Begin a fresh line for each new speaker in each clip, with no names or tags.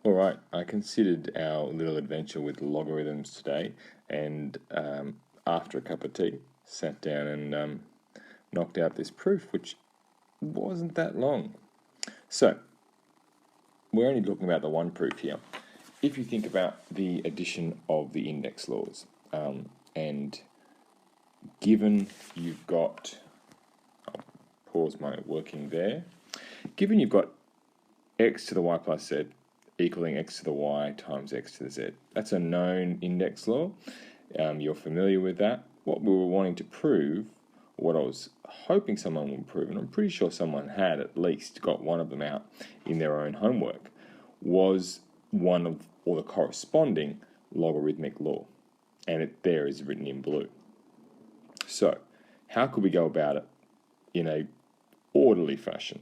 Alright, I considered our little adventure with logarithms today, and after a cup of tea, sat down and knocked out this proof, which wasn't that long. So, we're only talking about the one proof here. If you think about the addition of the index laws, and given you've got, I'll pause my working there, given you've got x to the y plus z equaling x to the y times x to the z. That's a known index law. You're familiar with that. What we were wanting to prove, what I was hoping someone would prove, and I'm pretty sure someone had at least got one of them out in their own homework, was one of, or the corresponding logarithmic law. And it there is written in blue. So, how could we go about it in a orderly fashion?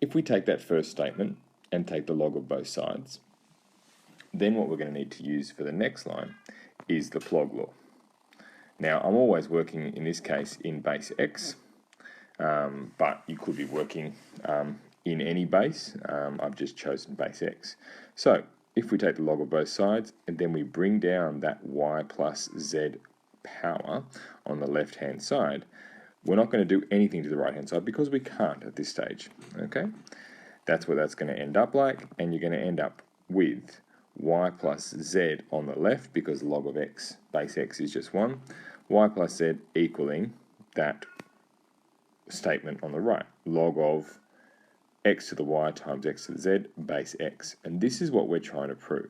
If we take that first statement and take the log of both sides, then what we're going to need to use for the next line is the plog law. Now, I'm always working, in this case, in base x, but you could be working in any base. I've just chosen base x. So, if we take the log of both sides, and then we bring down that y plus z power on the left-hand side, we're not going to do anything to the right-hand side because we can't at this stage, okay? That's what that's going to end up like, and you're going to end up with y plus z on the left, because log of x, base x is just 1, y plus z equaling that statement on the right, log of x to the y times x to the z, base x. And this is what we're trying to prove.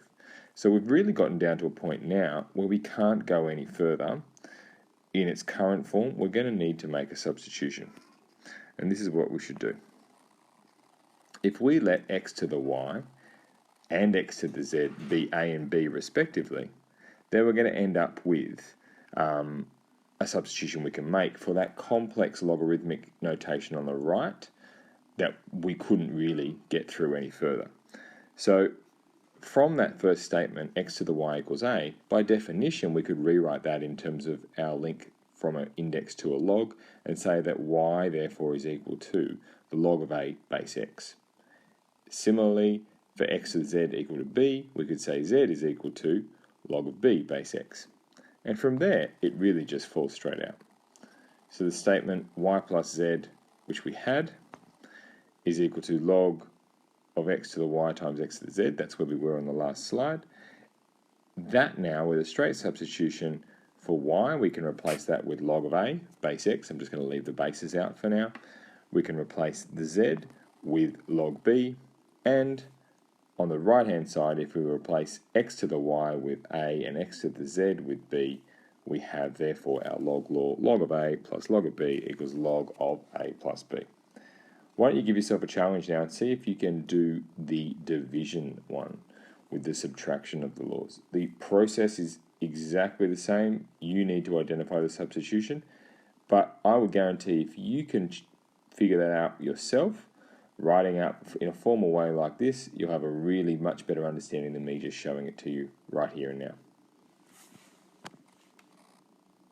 So we've really gotten down to a point now where we can't go any further. In its current form, we're going to need to make a substitution. And this is what we should do. If we let x to the y and x to the z be a and b respectively, then we're going to end up with a substitution we can make for that complex logarithmic notation on the right that we couldn't really get through any further. So from that first statement, x to the y equals a, by definition we could rewrite that in terms of our link from an index to a log and say that y therefore is equal to the log of a base x. Similarly, for x to the z equal to b, we could say z is equal to log of b base x. And from there, it really just falls straight out. So the statement y plus z, which we had, is equal to log of x to the y times x to the z. That's where we were on the last slide. That now, with a straight substitution for y, we can replace that with log of a, base x. I'm just going to leave the bases out for now. We can replace the z with log b, and on the right-hand side, if we replace x to the y with a and x to the z with b, we have therefore our log law, log of a plus log of b equals log of a plus b. Why don't you give yourself a challenge now and see if you can do the division one with the subtraction of the laws. The process is exactly the same. You need to identify the substitution, but I would guarantee if you can figure that out yourself, writing out in a formal way like this, you'll have a really much better understanding than me just showing it to you right here and now.